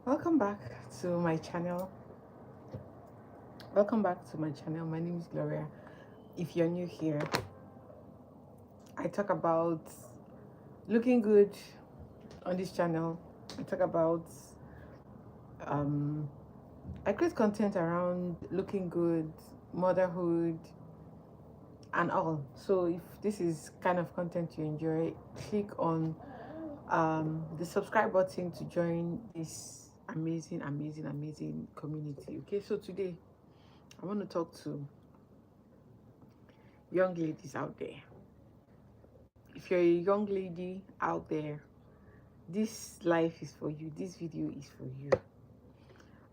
Welcome back to my channel. Welcome back to my channel. My name is Gloria. If you're new here, I talk about looking good on this channel. I talk about um I create content around looking good, motherhood, and all. So if this is kind of content you enjoy, click on the subscribe button to join this amazing community. Okay, so today I want to talk to young ladies out there. If you're a young lady out there, this life is for you. This video is for you.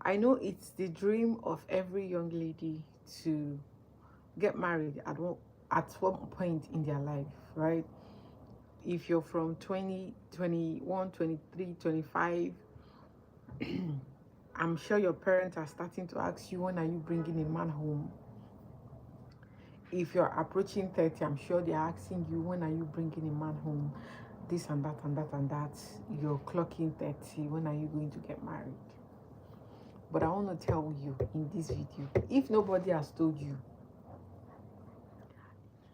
I know it's the dream of every young lady to get married at one point in their life, right? If you're from 20, 21, 23, 25, I'm sure your parents are starting to ask you, when are you bringing a man home? If you're approaching 30, I'm sure they're asking you, when are you bringing a man home? This and that and that and that. You're clocking 30, when are you going to get married? But I want to tell you in this video, if nobody has told you,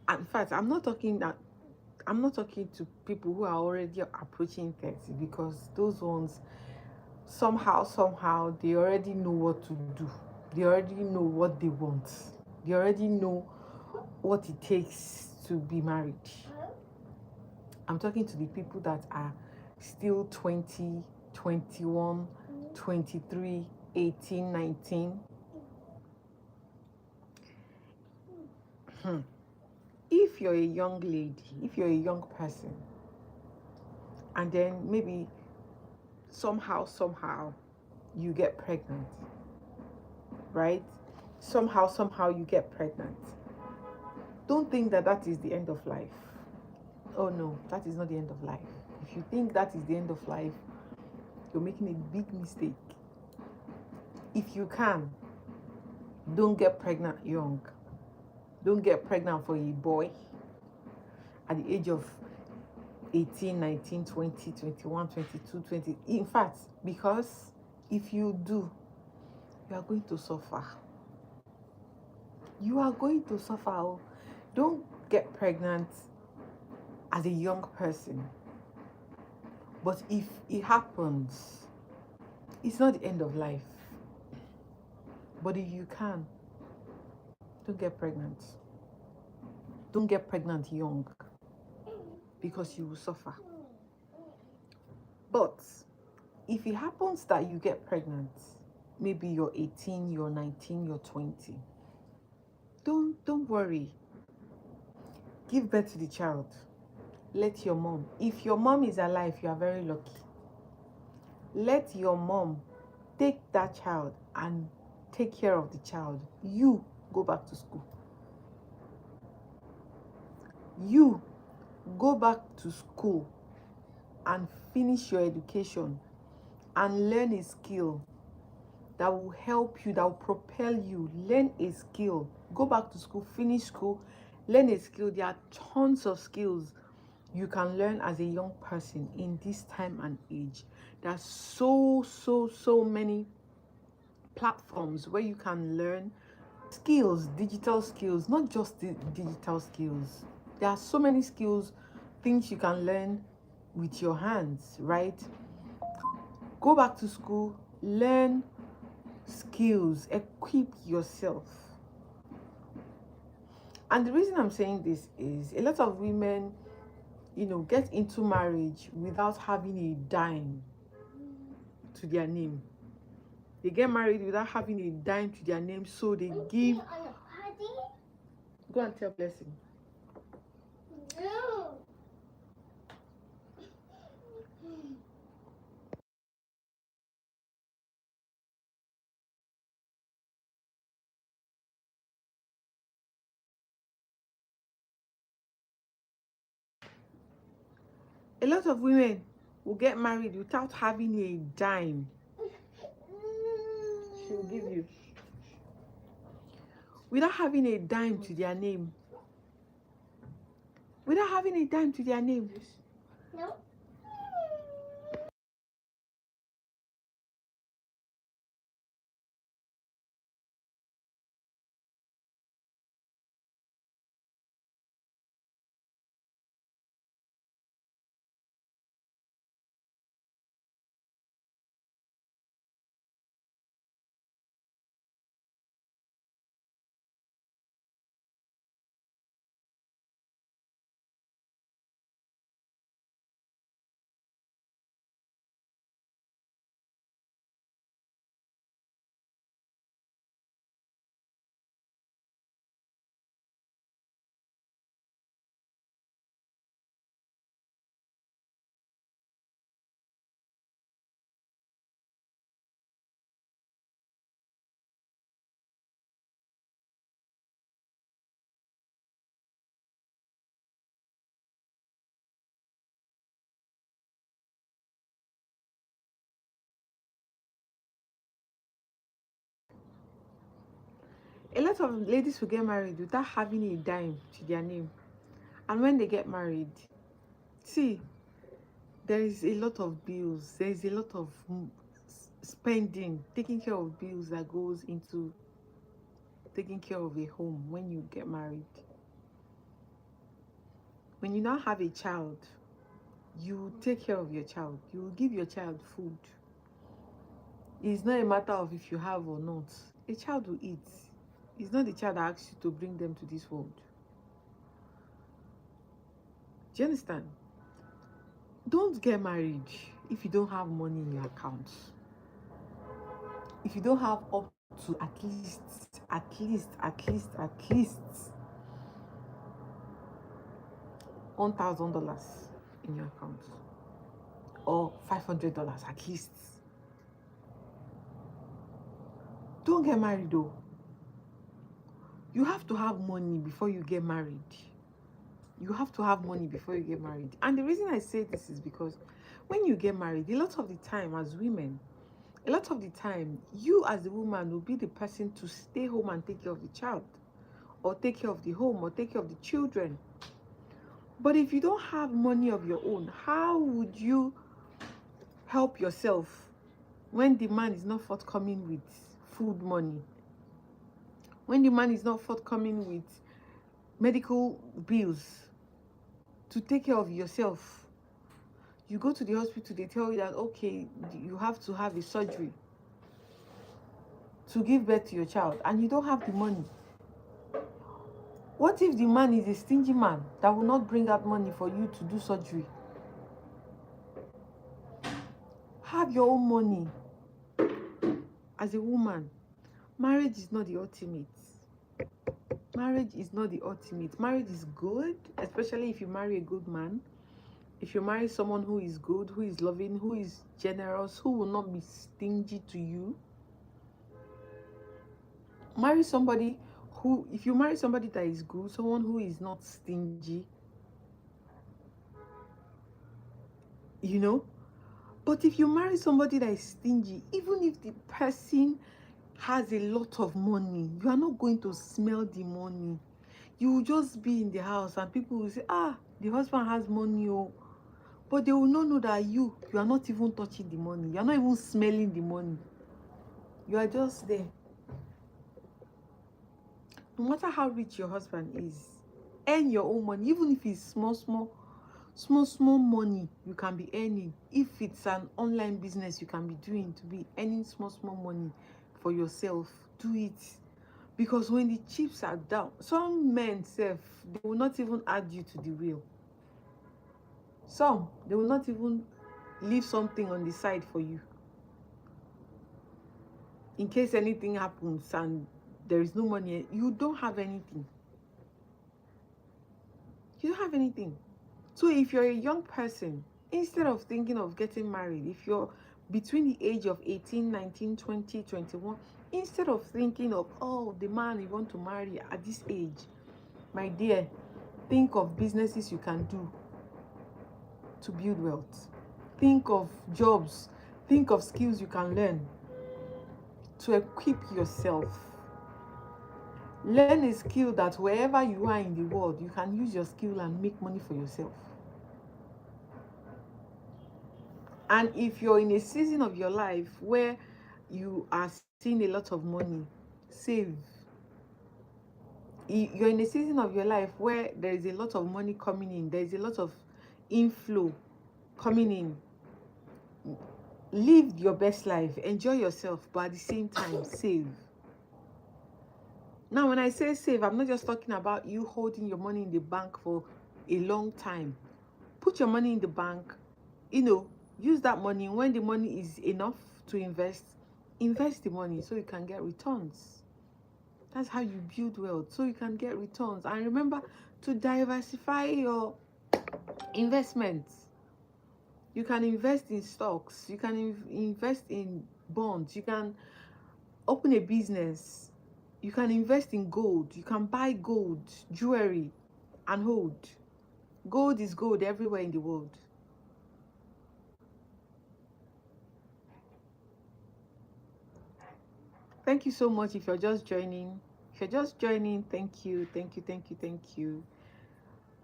in fact, I'm not talking to people who are already approaching 30, because those ones, somehow they already know what to do. They already know what they want. They already know what it takes to be married. I'm talking to the people that are still 20, 21, 23, 18, 19. If you're a young lady, if you're a young person, and then maybe somehow you get pregnant, right? Somehow you get pregnant. Don't think that that is the end of life. Oh no, that is not the end of life. If you think that is the end of life, you're making a big mistake. If you can, don't get pregnant young. Don't get pregnant for a boy at the age of 18, 19, 20, 21, 22, 20. In fact, because if you do, you are going to suffer. You are going to suffer. Don't get pregnant as a young person. But if it happens, it's not the end of life. But if you can, don't get pregnant. Don't get pregnant young, because you will suffer. But if it happens that you get pregnant, maybe you're 18, you're 19, you're 20, don't worry. Give birth to the child. Let your mom, if your mom is alive, you are very lucky. Let your mom take that child and take care of the child. You go back to school. You go back to school and finish your education and learn a skill that will help you, that will propel you. Learn a skill. Go back to school, finish school, learn a skill. There are tons of skills you can learn as a young person in this time and age. There are so many platforms where you can learn skills, digital skills, not just the digital skills. There are so many skills, things you can learn with your hands, right? Go back to school, learn skills, equip yourself. And the reason I'm saying this is a lot of women, get into marriage without having a dime to their name. They get married without having a dime to their name, so they give. Go and tell Blessing. No. A lot of women will get married without having a dime. She will give you. Without having a dime to their name. Without having a dime to their name. No. A lot of ladies will get married without having a dime to their name. And when they get married, see, there is a lot of bills. There is a lot of spending, taking care of bills that goes into taking care of a home when you get married. When you now have a child, you take care of your child. You will give your child food. It's not a matter of if you have or not. A child will eat. It's not the child that asks you to bring them to this world. Do you understand? Don't get married if you don't have money in your account. If you don't have up to at least $1,000 in your account, or $500 at least. Don't get married though. You have to have money before you get married. You have to have money before you get married. And the reason I say this is because when you get married, a lot of the time as women, a lot of the time, you as a woman will be the person to stay home and take care of the child, or take care of the home, or take care of the children. But if you don't have money of your own, how would you help yourself when the man is not forthcoming with food money? When the man is not forthcoming with medical bills to take care of yourself? You go to the hospital, they tell you that, okay, you have to have a surgery to give birth to your child, and you don't have the money. What if the man is a stingy man that will not bring out money for you to do surgery? Have your own money. As a woman, marriage is not the ultimate. Marriage is not the ultimate. Marriage is good, especially if you marry a good man. If you marry someone who is good, who is loving, who is generous, who will not be stingy to you. Marry somebody who, if you marry somebody that is good, someone who is not stingy, you know. But if you marry somebody that is stingy, even if the person has a lot of money, you are not going to smell the money. You will just be in the house and people will say, ah, the husband has money, oh. But they will not know that you are not even touching the money. You are not even smelling the money. You are just there. No matter how rich your husband is, earn your own money. Even if it's small money you can be earning. If it's an online business you can be doing, to be earning small money for yourself, do it. Because when the chips are down, some men self, they will not even add you to the wheel. Some, they will not even leave something on the side for you in case anything happens and there is no money. You don't have anything. You don't have anything. So if you're a young person, instead of thinking of getting married, if you're between the age of 18, 19, 20, 21, instead of thinking of, oh, the man you want to marry at this age, my dear, think of businesses you can do to build wealth. Think of jobs. Think of skills you can learn to equip yourself. Learn a skill that wherever you are in the world, you can use your skill and make money for yourself. And if you're in a season of your life where you are seeing a lot of money, save. You're in a season of your life where there is a lot of money coming in, there is a lot of inflow coming in. Live your best life, enjoy yourself, but at the same time, save. Now, when I say save, I'm not just talking about you holding your money in the bank for a long time. Put your money in the bank, use that money. When the money is enough to invest the money so you can get returns. That's how you build wealth, so you can get returns. And remember to diversify your investments. You can invest in stocks, you can invest in bonds, you can open a business, you can invest in gold, you can buy gold, jewelry, and hold. Gold is gold everywhere in the world. Thank you so much if you're just joining. If you're just joining, thank you, thank you, thank you, thank you.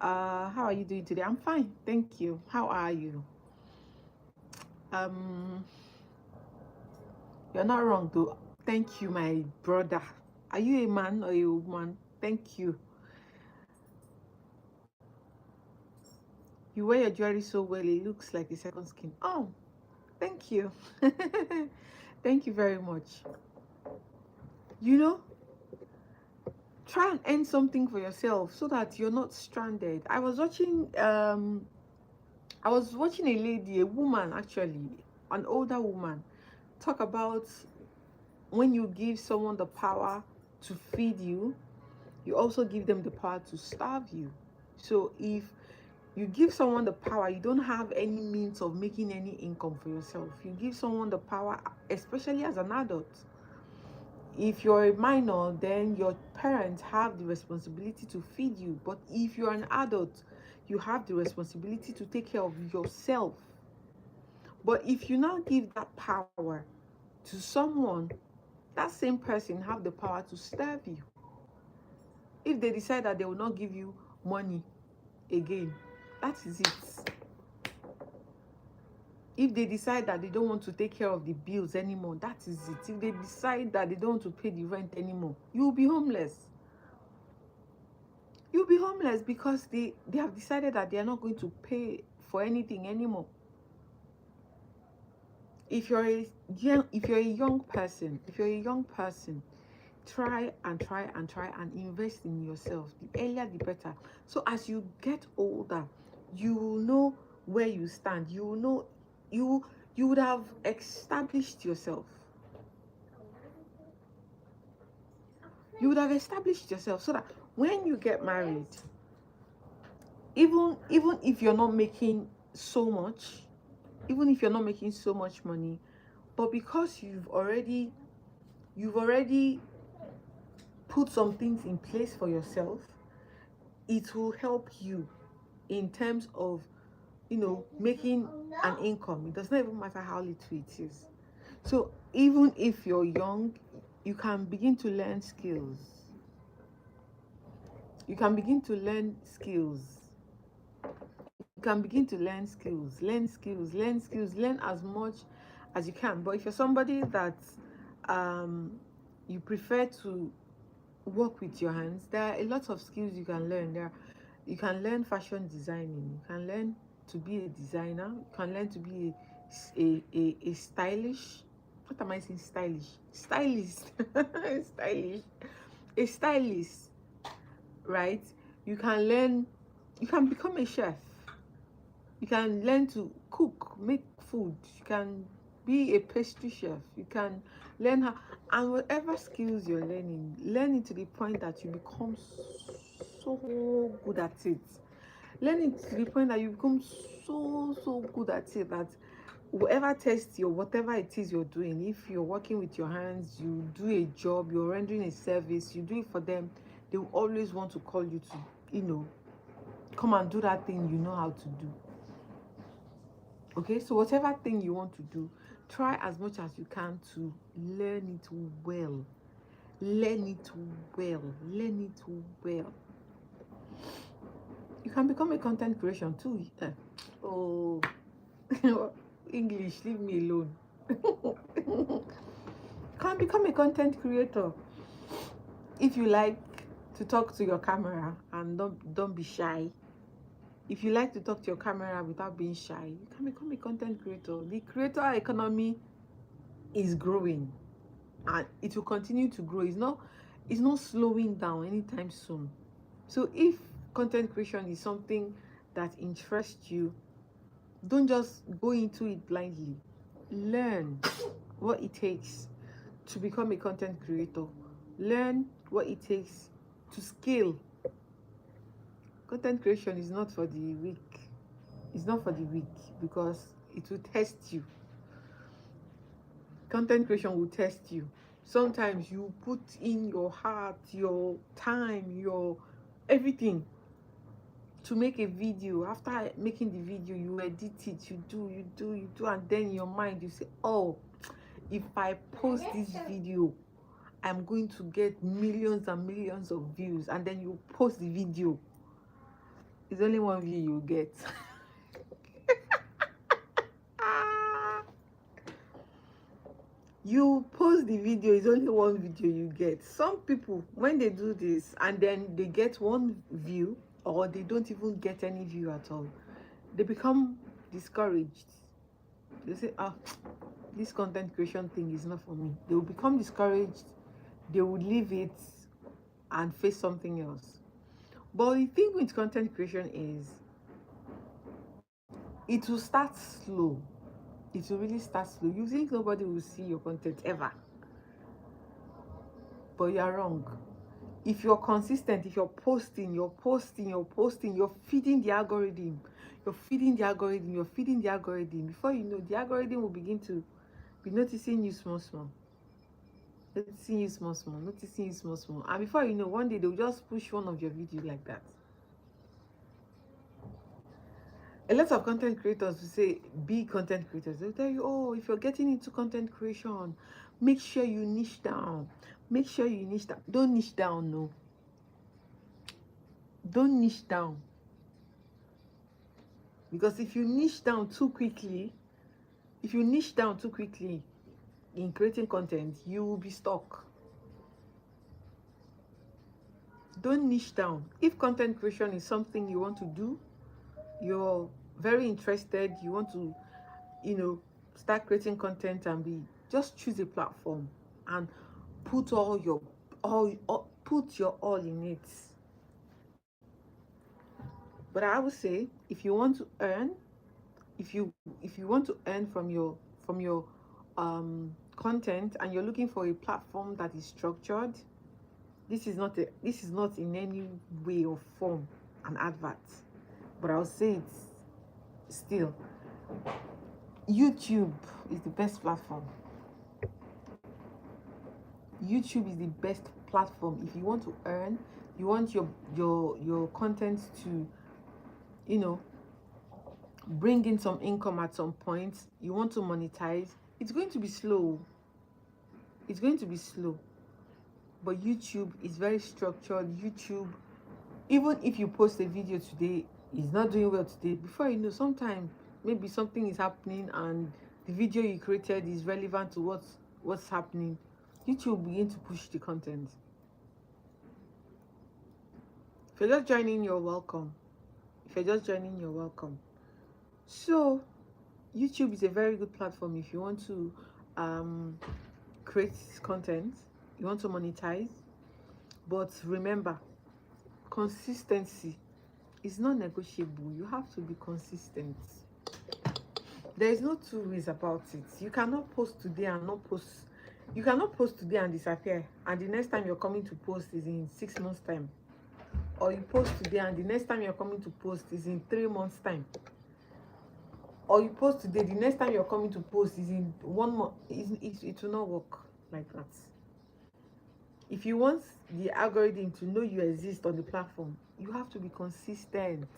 How are you doing today? I'm fine, thank you. How are you? You're not wrong though. Thank you, my brother. Are you a man or a woman? Thank you. You wear your jewelry so well, it looks like a second skin. Oh, thank you. Thank you very much. You know, try and earn something for yourself so that you're not stranded. I was watching a lady, a woman actually, an older woman, talk about when you give someone the power to feed you, you also give them the power to starve you. So if you give someone the power, you don't have any means of making any income for yourself. You give someone the power, especially as an adult. If you're a minor, then your parents have the responsibility to feed you. But if you're an adult, you have the responsibility to take care of yourself. But if you now give that power to someone, that same person have the power to starve you. If they decide that they will not give you money again, that is it. If they decide that they don't want to take care of the bills anymore, that is it. If they decide that they don't want to pay the rent anymore, you'll be homeless. You'll be homeless because they have decided that they are not going to pay for anything anymore. If you're a young person, try and invest in yourself. The earlier the better. So as you get older, you will know where you stand. You will know you would have established yourself. You would have established yourself so that when you get married, even if you're not making so much, even if you're not making so much money, but because you've already put some things in place for yourself, it will help you in terms of, you know, making an income. It does not even matter how little it is. So even if you're young, you can begin to learn skills. You can begin to learn skills. You can begin to learn skills, learn as much as you can. But if you're somebody that you prefer to work with your hands, there are a lot of skills you can learn. You can learn fashion designing, you can learn to be a designer, you can learn to be a stylish, what am I saying, stylist stylish, a stylist, right? You can become a chef. You can learn to cook, make food. You can be a pastry chef. You can learn how, and whatever skills you're learning, learn it to the point that you become so good at it. Learn it to the point that you become so good at it that whatever test or whatever it is you're doing, if you're working with your hands, you do a job, you're rendering a service, you do it for them, they will always want to call you to, you know, come and do that thing you know how to do. Okay, so whatever thing you want to do, try as much as you can to learn it well. Learn it well. Learn it well. You can become a content creation too. Oh, English, leave me alone. You can become a content creator if you like to talk to your camera and don't be shy. If you like to talk to your camera without being shy, you can become a content creator. The creator economy is growing and it will continue to grow. It's not slowing down anytime soon. So if content creation is something that interests you, don't just go into it blindly. Learn what it takes to become a content creator. Learn what it takes to scale. Content creation is not for the weak. It's not for the weak because it will test you. Content creation will test you. Sometimes you put in your heart, your time, your everything to make a video. After making the video, you edit it, you do, and then in your mind you say, oh, if I post this video, I'm going to get millions and millions of views, and then you post the video, it's only one view you get. You post the video, it's only one video you get. Some people, when they do this and then they get one view, or they don't even get any view at all, they become discouraged. They say, this content creation thing is not for me. They will become discouraged, they will leave it and face something else. But the thing with content creation is, it will start slow. It will really start slow. You think nobody will see your content ever, but you are wrong. If you're consistent, if you're posting, you're feeding the algorithm, you're feeding the algorithm. Before you know, the algorithm will begin to be noticing you small. And before you know, one day they'll just push one of your videos like that. A lot of content creators will say, big content creators, they'll tell you, oh, if you're getting into content creation, make sure you niche down. Don't niche down, no. Don't niche down. Because if you niche down too quickly in creating content, you will be stuck. Don't niche down. If content creation is something you want to do, you're very interested, you want to, start creating content and just choose a platform and put your all in it. But I would say, if you want to earn, if you want to earn from your content, and you're looking for a platform that is structured, this is not in any way or form an advert, but I'll say it's still, YouTube is the best platform. YouTube is the best platform if you want to earn, you want your content to, bring in some income at some point, you want to monetize. It's going to be slow, but YouTube is very structured. YouTube, even if you post a video today, it's not doing well today, before you know, sometime maybe something is happening and the video you created is relevant to what's happening. YouTube will begin to push the content. If you're just joining, you're welcome. So YouTube is a very good platform if you want to create content, you want to monetize. But remember, consistency is not negotiable. You have to be consistent. There is no two ways about it. You cannot post today and not post. You cannot post today and disappear, and the next time you're coming to post is in 6 months' time. Or you post today and the next time you're coming to post is in 3 months' time. Or you post today, the next time you're coming to post is in 1 month. It will not work like that. If you want the algorithm to know you exist on the platform, you have to be consistent.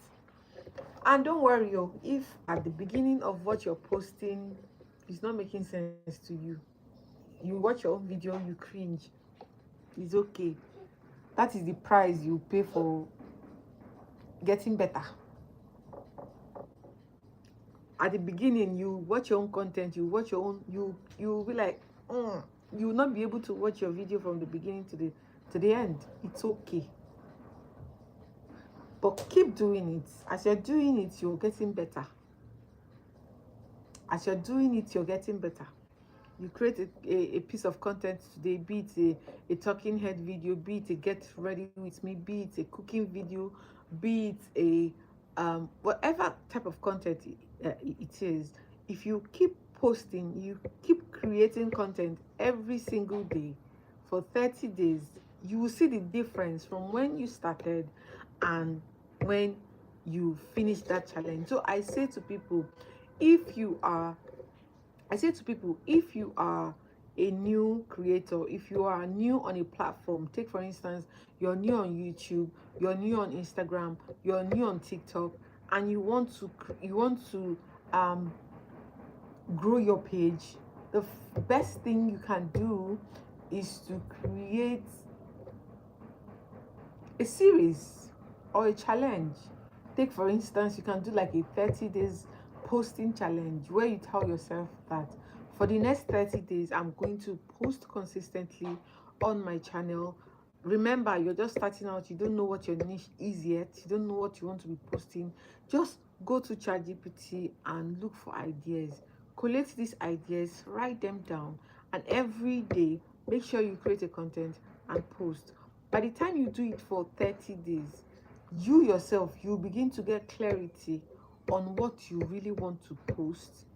And don't worry, if at the beginning of what you're posting is not making sense to you, you watch your own video, you cringe, it's okay. That is the price you pay for getting better. At the beginning, you watch your own content, you will be like, you will not be able to watch your video from the beginning to the end. It's okay, but keep doing it. As you're doing it, you're getting better. You create a piece of content today, be it a talking head video, be it a get ready with me, be it a cooking video, be it a whatever type of content it is. If you keep posting, you keep creating content every single day for 30 days, you will see the difference from when you started and when you finish that challenge. So I say to people, if you are a new creator, if you are new on a platform, take for instance, you're new on YouTube, you're new on Instagram, you're new on TikTok, and you want to grow your page, the best thing you can do is to create a series or a challenge. Take for instance, you can do like a 30 days posting challenge where you tell yourself that for the next 30 days I'm going to post consistently on my channel. Remember, you're just starting out, you don't know what your niche is yet, you don't know what you want to be posting. Just go to ChatGPT and look for ideas, collect these ideas, write them down, and every day make sure you create a content and post. By the time you do it for 30 days, you yourself, you begin to get clarity on what you really want to post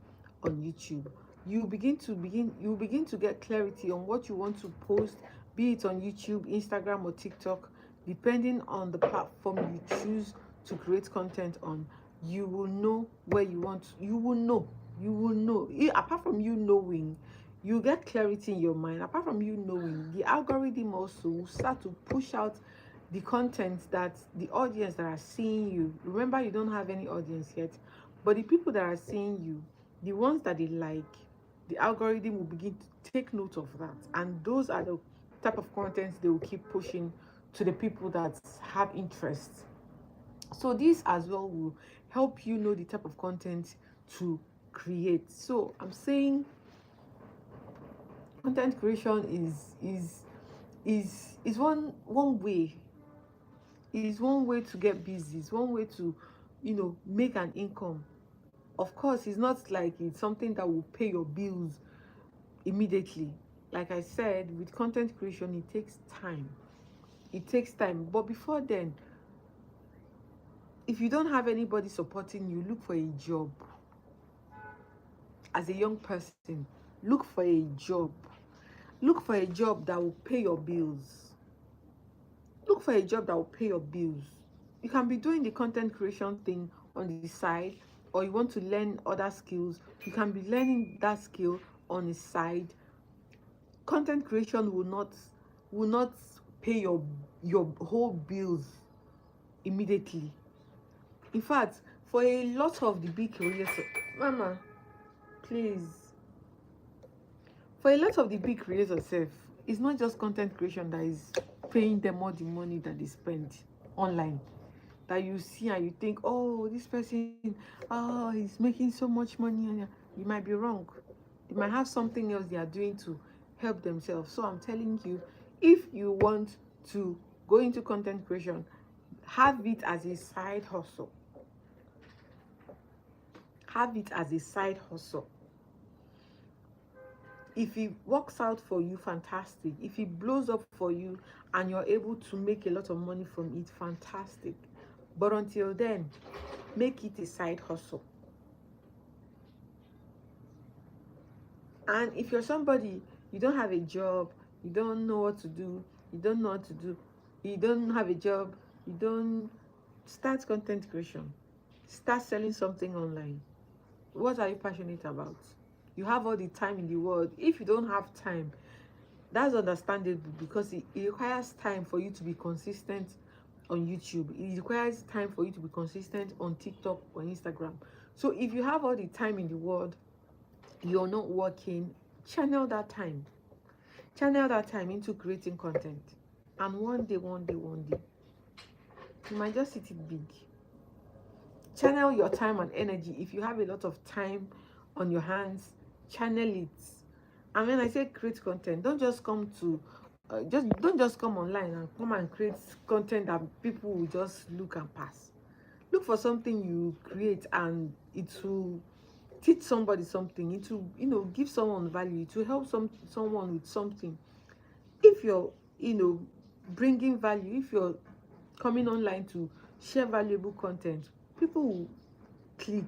on YouTube. You begin to get clarity on what you want to post, be it on YouTube, Instagram, or TikTok, depending on the platform you choose to create content on. You will know where you want. You will know. You will know. Apart from you knowing, you get clarity in your mind. Apart from you knowing, the algorithm also will start to push out the content that the audience that are seeing you. Remember, you don't have any audience yet, but the people that are seeing you, the ones that they like, the algorithm will begin to take note of that, and those are the type of contents they will keep pushing to the people that have interest. So this as well will help you know the type of content to create. So I'm saying content creation is one way, is one way to get busy, is one way to, you know, make an income. Of course, it's not like it's something that will pay your bills immediately. Like I said, with content creation, it takes time. It takes time. But before then, if you don't have anybody supporting you, look for a job. As a young person, look for a job. Look for a job that will pay your bills. Look for a job that will pay your bills. You can be doing the content creation thing on the side, or you want to learn other skills, you can be learning that skill on the side. Content creation will not pay your whole bills immediately. In fact, for a lot of the big creators, mama, please, for a lot of the big creators self, it's not just content creation that is paying them all the money that they spend online, that you see and you think, oh, this person, oh, he's making so much money. You might be wrong. They might have something else they are doing to help themselves. So I'm telling you, if you want to go into content creation, have it as a side hustle. Have it as a side hustle. If it works out for you, fantastic. If it blows up for you and you're able to make a lot of money from it, fantastic. But until then, make it a side hustle. And if you're somebody, you don't have a job, you don't know what to do, you don't know what to do, you don't have a job, you don't, start content creation. Start selling something online. What are you passionate about? You have all the time in the world. If you don't have time, that's understandable, because it requires time for you to be consistent on YouTube. It requires time for you to be consistent on TikTok or Instagram. So if you have all the time in the world, you're not working, channel that time into creating content. And one day you might just hit it big. Channel your time and energy. If you have a lot of time on your hands, channel it. And when I say create content, don't just come to don't just come online and come and create content that people will just look and pass. Look for something you create and it will teach somebody something. It will, you know, give someone value. It will help someone with something. If you're, you know, bringing value, if you're coming online to share valuable content, people will click.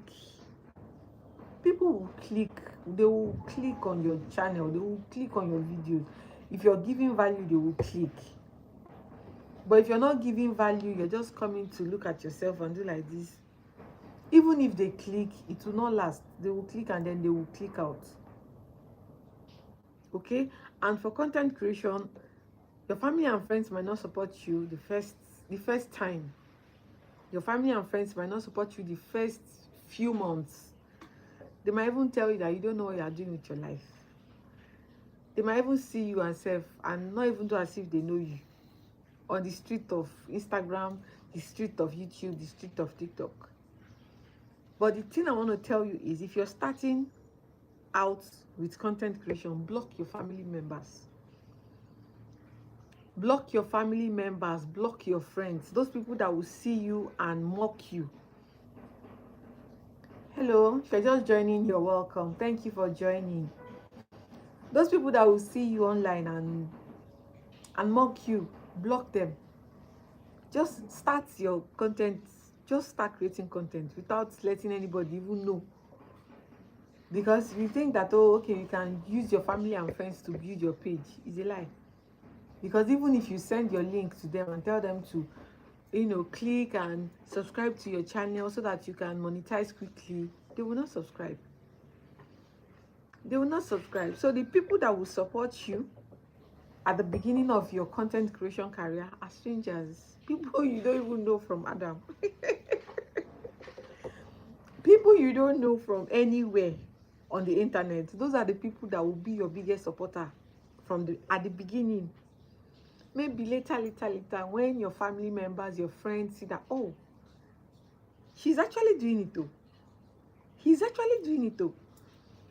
People will click. They will click on your channel. They will click on your videos. If you're giving value, they will click. But if you're not giving value, you're just coming to look at yourself and do like this. Even if they click, it will not last. They will click and then they will click out. Okay? And for content creation, your family and friends might not support you the first time. Your family and friends might not support you the first few months. They might even tell you that you don't know what you are doing with your life. They might even see you and self and not even do as if they know you on the street of Instagram, the street of YouTube, the street of TikTok. But the thing I want to tell you is, if you're starting out with content creation, block your family members. Block your family members, block your friends, those people that will see you and mock you. Hello, if you're just joining, you're welcome. Thank you for joining. Those people that will see you online and mock you, block them. Just start your content, just start creating content without letting anybody even know. Because you think that, oh, okay, you can use your family and friends to build your page. It's a lie. Because even if you send your link to them and tell them to, click and subscribe to your channel so that you can monetize quickly, they will not subscribe. They will not subscribe. So the people that will support you at the beginning of your content creation career are strangers. People you don't even know from Adam. People you don't know from anywhere on the internet. Those are the people that will be your biggest supporter at the beginning. Maybe later, when your family members, your friends see that, oh, she's actually doing it though. He's actually doing it though.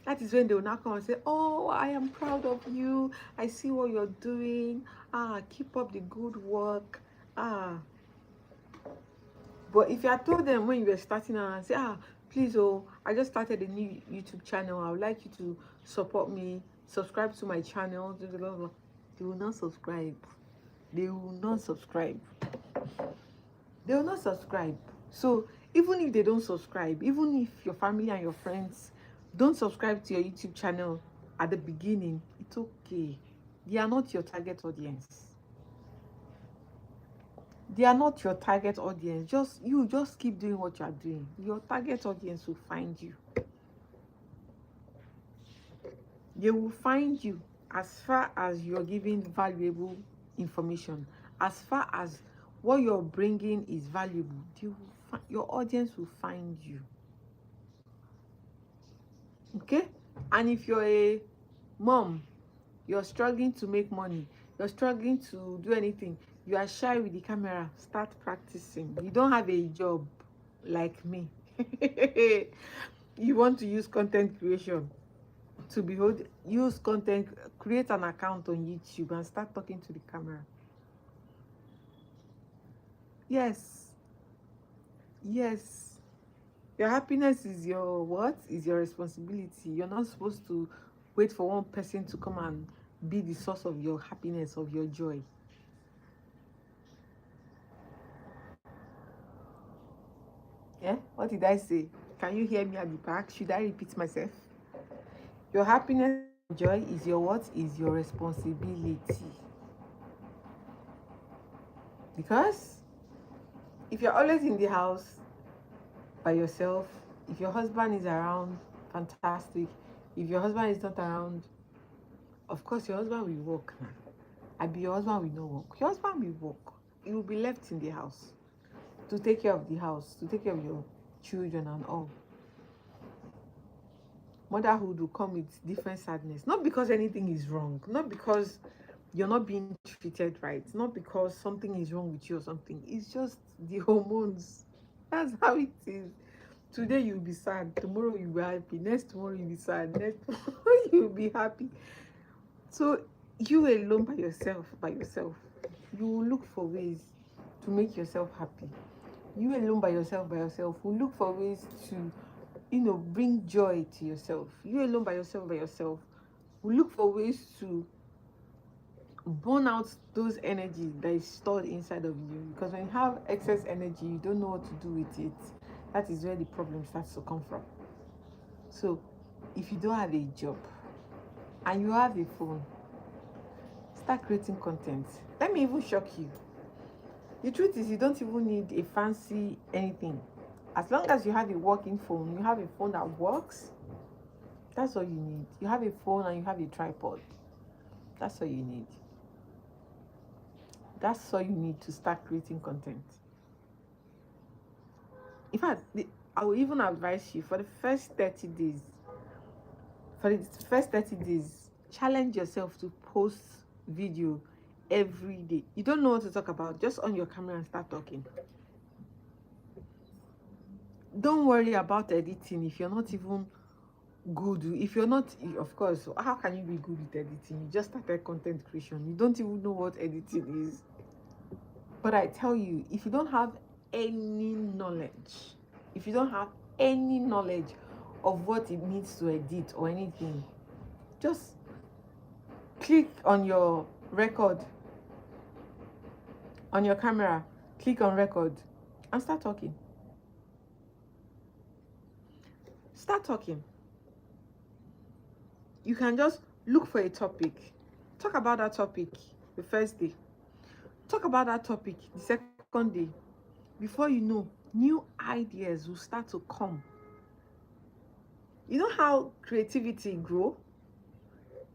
That is when they will now come and say, oh, I am proud of you. I see what you're doing. Keep up the good work. But if you had told them when you were starting out and say, please, I just started a new YouTube channel. I would like you to support me. Subscribe to my channel. They will not subscribe. They will not subscribe. They will not subscribe. So even if they don't subscribe, even if your family and your friends don't subscribe to your YouTube channel at the beginning, it's okay. They are not your target audience. They are not your target audience. Just keep doing what you are doing. Your target audience will find you. They will find you as far as you're giving valuable information. As far as what you're bringing is valuable, your audience will find you. Okay? And if you're a mom, you're struggling to make money, you're struggling to do anything, you are shy with the camera, start practicing. You don't have a job like me. You want to use content creation to use content, create an account on YouTube and start talking to the camera. Yes. Your happiness is your what? Is your responsibility. You're not supposed to wait for one person to come and be the source of your happiness, of your joy. Yeah? What did I say? Can you hear me at the back? Should I repeat myself? Your happiness and joy is your what? Is your responsibility. Because if you're always in the house by yourself, if your husband is around, fantastic. If your husband is not around, of course your husband will work. Your husband will not work. Your husband will work. You will be left in the house to take care of the house, to take care of your children and all. Motherhood will come with different sadness. Not because anything is wrong, not because you're not being treated right, not because something is wrong with you or something. It's just the hormones. That's how it is. Today you'll be sad, tomorrow you'll be happy, next tomorrow you'll be sad, next tomorrow you'll be happy. So you alone by yourself, you will look for ways to make yourself happy. You alone by yourself will look for ways to, bring joy to yourself. You alone by yourself will look for ways to burn out those energy that is stored inside of you. Because when you have excess energy, you don't know what to do with it. That is where the problem starts to come from. So if you don't have a job and you have a phone, start creating content. Let me even shock you. The truth is, you don't even need a fancy anything. As long as you have a working phone, you have a phone that works, that's all you need. You have a phone and you have a tripod. That's all you need. That's all you need to start creating content. In fact, I will even advise you for the first 30 days. challenge yourself to post video every day. You don't know what to talk about, just on your camera and start talking. Don't worry about editing if you're not even good. If you're not, of course, how can you be good with editing? You just started content creation, you don't even know what editing is. But I tell you, if you don't have any knowledge, if you don't have any knowledge of what it means to edit or anything, just click on your record, on your camera, click on record and start talking. Start talking. You can just look for a topic, talk about that topic the first day, talk about that topic the second day. Before you know, new ideas will start to come. You know how creativity grow?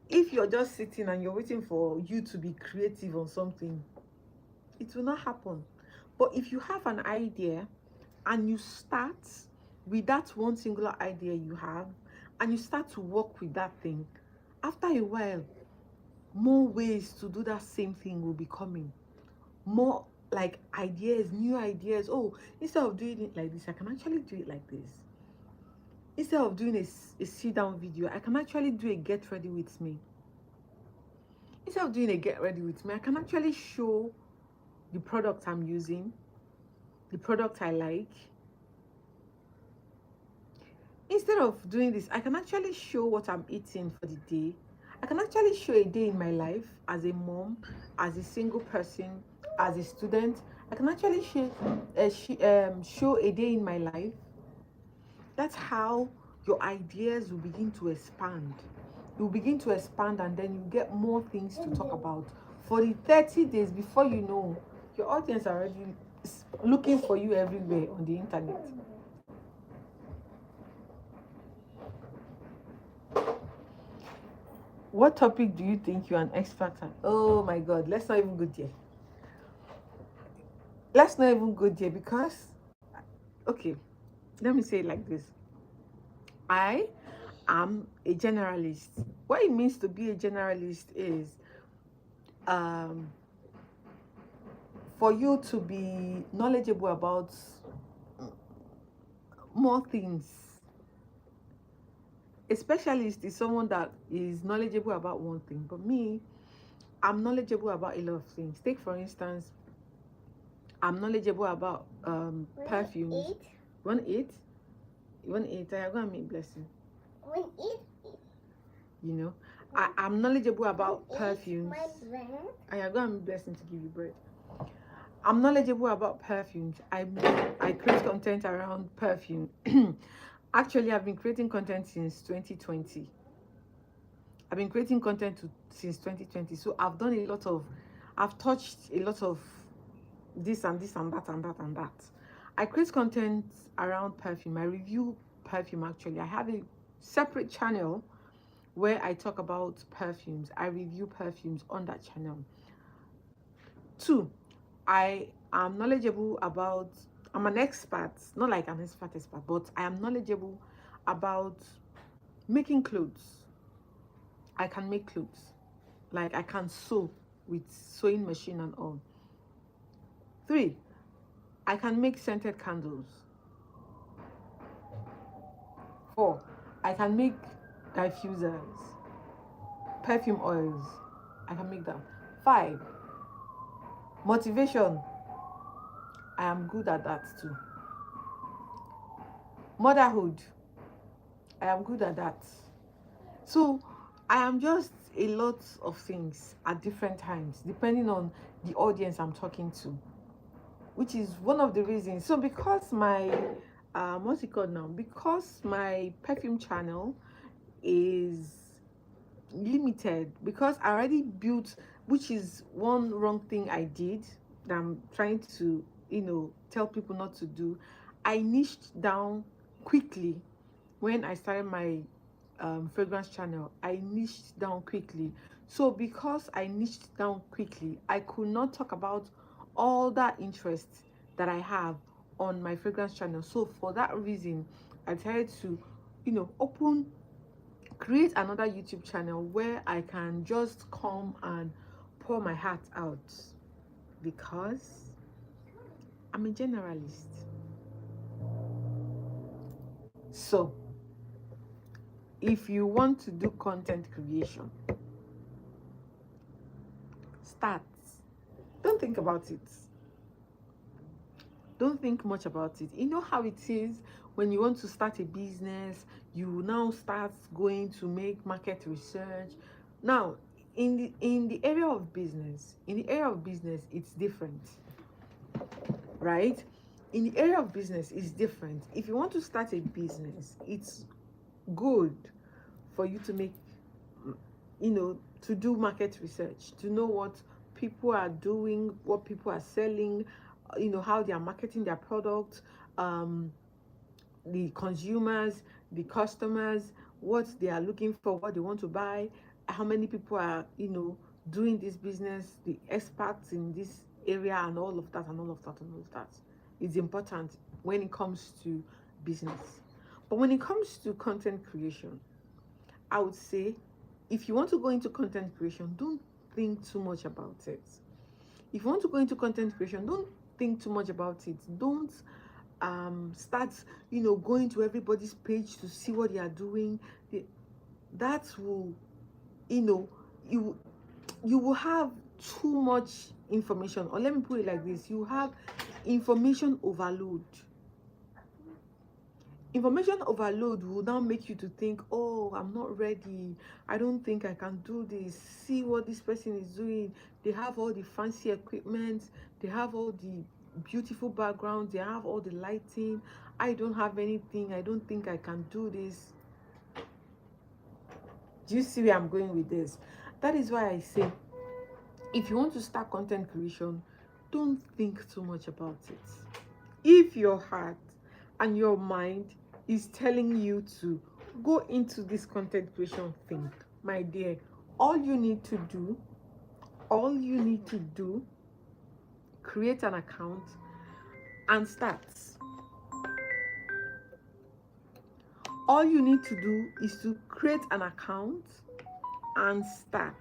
If you're just sitting and you're waiting for you to be creative on something, it will not happen. But if you have an idea and you start with that one singular idea you have, and you start to work with that thing, after a while, more ways to do that same thing will be coming. More like ideas, new ideas. Oh, instead of doing it like this, I can actually do it like this. Instead of doing a sit down video, I can actually do a get ready with me. Instead of doing a get ready with me, I can actually show the product I'm using, the product I like. Instead of doing this, I can actually show what I'm eating for the day. I can actually show a day in my life as a mom, as a single person, as a student. I can actually show a day in my life. That's how your ideas will begin to expand. You'll begin to expand, and then you get more things to talk about. For the 30 days, before you know, your audience are already looking for you everywhere on the internet. What topic do you think you're an expert at? Oh my God, let's not even go there. Let's not even go there, because, okay, let me say it like this. I am a generalist. What it means to be a generalist is for you to be knowledgeable about more things. A specialist is someone that is knowledgeable about one thing, but me, I'm knowledgeable about a lot of things. Take for instance, I'm knowledgeable about perfumes. You want to eat? You want to eat? I'm going to make blessing. You know, I'm knowledgeable about perfumes. I am going to make blessing to give you bread. I'm knowledgeable about perfumes. I create content around perfume. Actually, I've been creating content since 2020. I've been creating content since 2020. So I've touched a lot of this and this and that and that and that. I create content around perfume. I review perfume. Actually, I have a separate channel where I talk about perfumes. I review perfumes on that channel. 2, I am knowledgeable about, I'm an expert, not like an expert, but I am knowledgeable about making clothes. I can make clothes. Like, I can sew with sewing machine and all. 3, I can make scented candles. 4, I can make diffusers, perfume oils. I can make them. 5, motivation. I am good at that too. Motherhood. I am good at that. So I am just a lot of things at different times, depending on the audience I'm talking to, which is one of the reasons. So because my what's it called now? Because my perfume channel is limited, because I already built, which is one wrong thing I did that I'm trying to, tell people not to do. I niched down quickly when I started my fragrance channel. I niched down quickly. So because I niched down quickly, I could not talk about all that interest that I have on my fragrance channel. So for that reason, I decided to, open create another YouTube channel where I can just come and pour my heart out, because I'm a generalist. So if you want to do content creation, start. Don't think about it. Don't think much about it. You know how it is when you want to start a business, you now start going to make market research. Now, in the area of business, it's different, right? In the area of business, it's different. If you want to start a business, it's good for you to make, to do market research, to know what people are doing, what people are selling, how they are marketing their product, the consumers, the customers, what they are looking for, what they want to buy, how many people are, doing this business, the experts in this area, and all of that, and all of that, and all of that. It's important when it comes to business. But when it comes to content creation, I would say, if you want to go into content creation, don't think too much about it. If you want to go into content creation, don't think too much about it. Don't start, going to everybody's page to see what they are doing. That will, you will have too much information. Or let me put it like this: you have information overload. Information overload will now make you to think, oh, I'm not ready, I don't think I can do this. See what this person is doing. They have all the fancy equipment, they have all the beautiful backgrounds, they have all the lighting. I don't have anything, I don't think I can do this. Do you see where I'm going with this? That is why I say, if you want to start content creation, don't think too much about it. If your heart and your mind is telling you to go into this content creation thing, my dear, all you need to do, create an account and start. All you need to do is to create an account and start.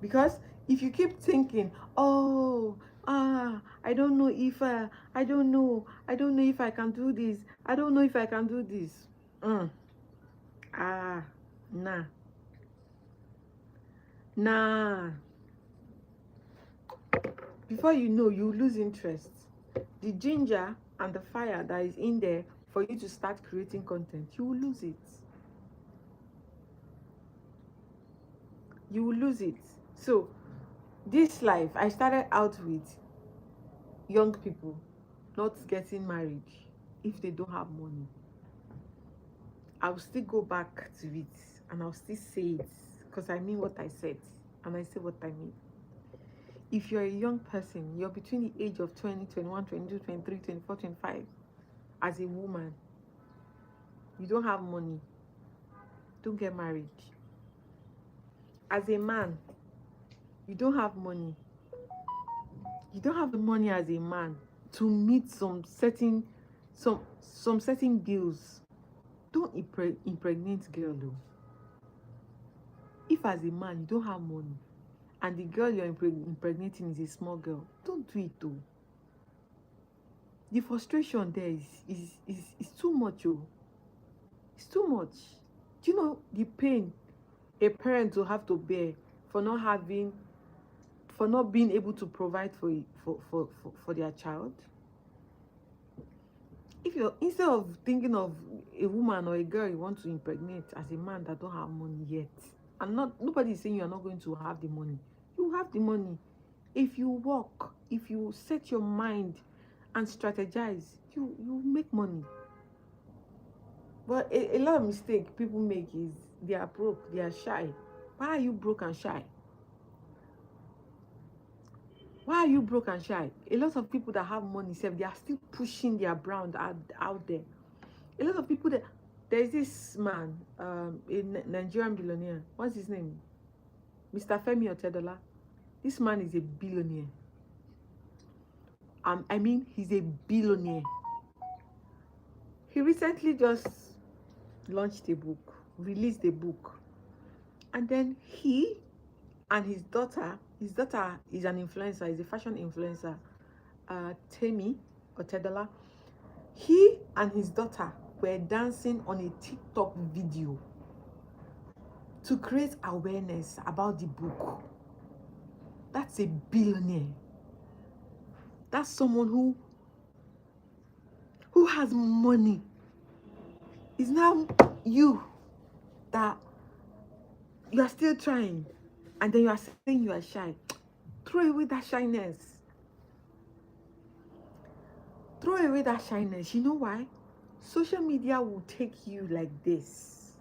Because if you keep thinking, oh, I don't know if I don't know if I can do this, I don't know if I can do this, nah, before you know, you lose interest. The ginger and the fire that is in there for you to start creating content, you will lose it. You will lose it. So this life, I started out with young people not getting married if they don't have money. I'll still go back to it and I'll still say it, because I mean what I said and I say what I mean. If you're a young person, you're between the age of 20, 21, 22, 23, 24, 25, as a woman, you don't have money, don't get married. As a man, you don't have money, you don't have the money as a man to meet some certain bills, don't impregnate girl though. If as a man you don't have money and the girl you're impregnating is a small girl, don't do it though. The frustration there is too much. It's too much. Do you know the pain a parent will have to bear for not being able to provide for their child? If you're, instead of thinking of a woman or a girl you want to impregnate as a man that don't have money yet, and nobody is saying you're not going to have the money. You have the money. If you work, if you set your mind and strategize, you make money. But a lot of mistake people make is they are broke, they are shy. Why are you broke and shy? Why are you broke and shy? A lot of people that have money, they are still pushing their brand out there. A lot of people that, there's this man, a Nigerian billionaire. What's his name? Mr. Femi Otedola. This man is a billionaire. I mean, he's a billionaire. He recently just launched a book, released a book, and then he and his daughter is an influencer, is a fashion influencer, Temi Otedola. He and his daughter were dancing on a TikTok video to create awareness about the book. That's a billionaire. That's someone who has money. It's now you that you are still trying, and then you are saying you are shy. Throw away that shyness. Throw away that shyness. You know why? Social media will take you like this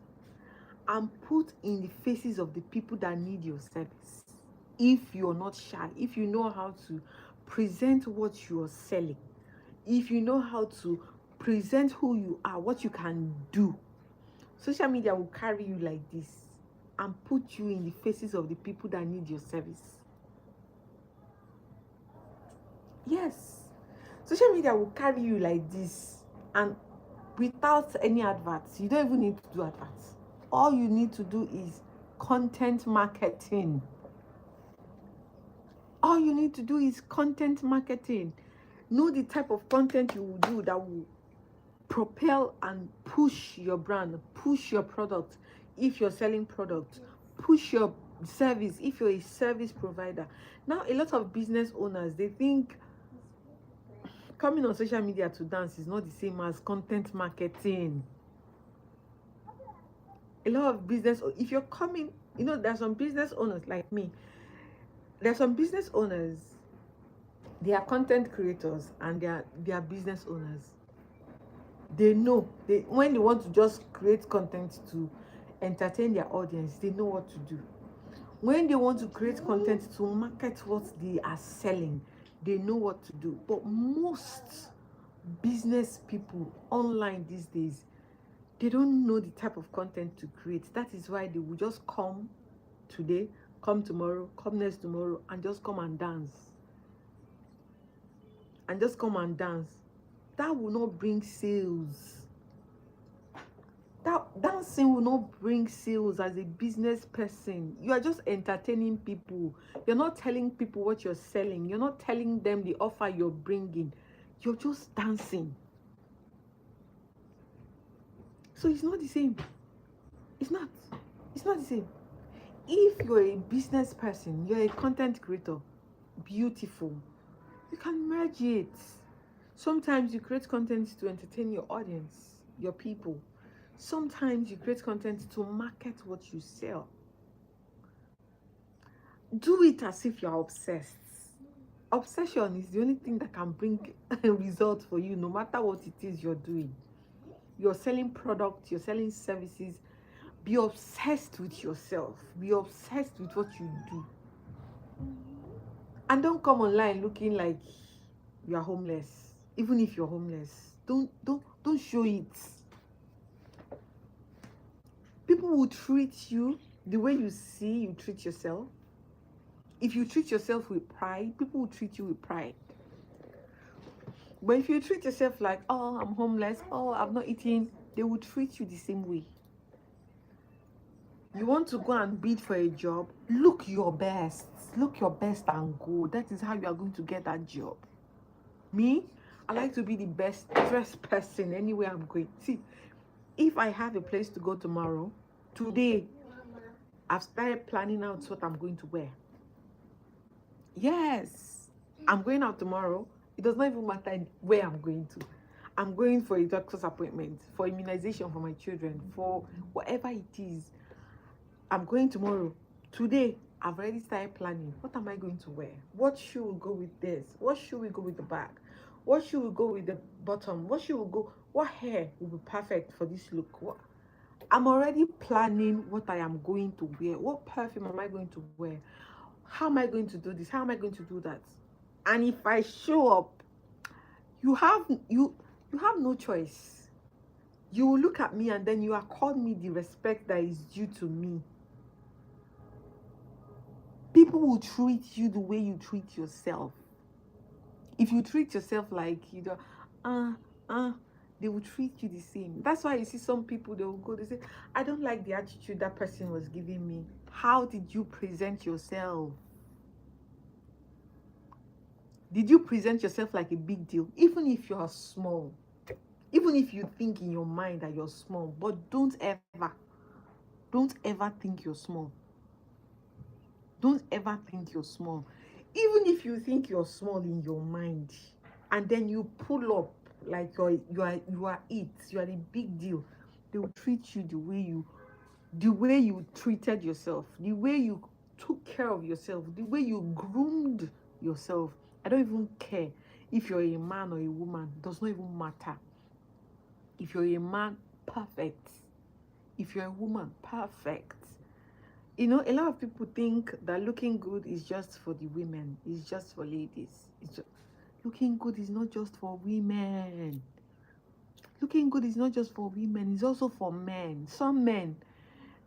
and put in the faces of the people that need your service. If you're not shy, if you know how to present what you're selling, if you know how to present who you are, what you can do, social media will carry you like this and put you in the faces of the people that need your service. Yes, social media will carry you like this, and without any adverts. You don't even need to do adverts. All you need to do is content marketing. All you need to do is content marketing. Know the type of content you will do that will propel and push your brand, push your product if you're selling product, push your service if you're a service provider. Now, a lot of business owners, they think coming on social media to dance is not the same as content marketing. A lot of business, if you're coming, you know, there's some business owners like me. There's some business owners, they are content creators and they are business owners. They know when they want to just create content to entertain their audience, they know what to do. When they want to create content to market what they are selling, they know what to do. But most business people online these days, they don't know the type of content to create. That is why they will just come today, come tomorrow, come next tomorrow, and just come and dance. And just come and dance. That will not bring sales. That dancing will not bring sales as a business person. You are just entertaining people. You're not telling people what you're selling. You're not telling them the offer you're bringing. You're just dancing. So it's not the same. It's not the same. If you're a business person, you're a content creator, beautiful, you can merge it. Sometimes you create content to entertain your audience, your people. Sometimes you create content to market what you sell. Do it as if you're obsessed. Obsession is the only thing that can bring a result for you, no matter what it is you're doing. You're selling products, you're selling services. Be obsessed with yourself. Be obsessed with what you do. And don't come online looking like you're homeless. Even if you're homeless, don't show it. People will treat you the way you treat yourself. If you treat yourself with pride, people will treat you with pride. But if you treat yourself like, oh, I'm homeless, oh, I'm not eating, they will treat you the same way. You want to go and bid for a job, look your best. Look your best and go. That is how you are going to get that job. Me, I like to be the best dressed person anywhere I'm going. See, if I have a place to go tomorrow, today, I've started planning out what I'm going to wear. Yes, I'm going out tomorrow. It does not even matter where I'm going to. I'm going for a doctor's appointment, for immunization for my children, for whatever it is. I'm going tomorrow. Today, I've already started planning. What am I going to wear? What shoe will go with this? What shoe will go with the back? What shoe will go with the bottom? What shoe will go? What hair will be perfect for this look? I'm already planning what I am going to wear. What perfume am I going to wear? How am I going to do this? How am I going to do that? And if I show up, you have no choice. You will look at me and then you accord me the respect that is due to me. People will treat you the way you treat yourself. If you treat yourself like, they will treat you the same. That's why you see some people, they will go, they say, I don't like the attitude that person was giving me. How did you present yourself? Did you present yourself like a big deal? Even if you are small, even if you think in your mind that you're small, but don't ever think you're small. Don't ever think you're small. Even if you think you're small in your mind, and then you pull up like you are a big deal, they will treat you the way you treated yourself, the way you took care of yourself, the way you groomed yourself. I don't even care if you're a man or a woman. It does not even matter. If you're a man, perfect. If you're a woman, perfect. You know, a lot of people think that looking good is just for the women. It's just for ladies. Looking good is not just for women. Looking good is not just for women. It's also for men. Some men,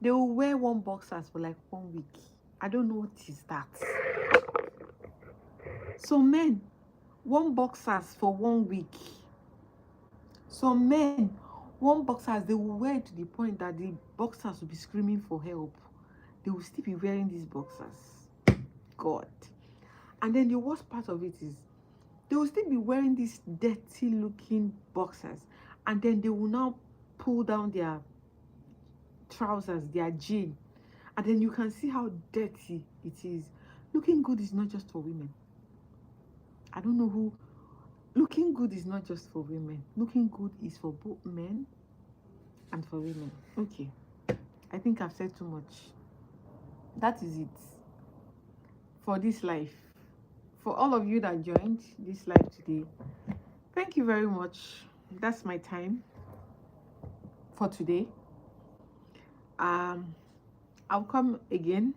they will wear one boxers for like 1 week. I don't know what is that. Some men, one boxers for 1 week. Some men, one boxers, they will wear it to the point that the boxers will be screaming for help. They will still be wearing these boxers. God. And then the worst part of it is, they will still be wearing these dirty looking boxers, and then they will now pull down their trousers, their jean, and then you can see how dirty it is. Looking good is not just for women. I don't know who. Looking good is not just for women. Looking good is for both men and for women. Okay, I think I've said too much. That is it for this life. For all of you that joined this live today, thank you very much. That's my time for today. I'll come again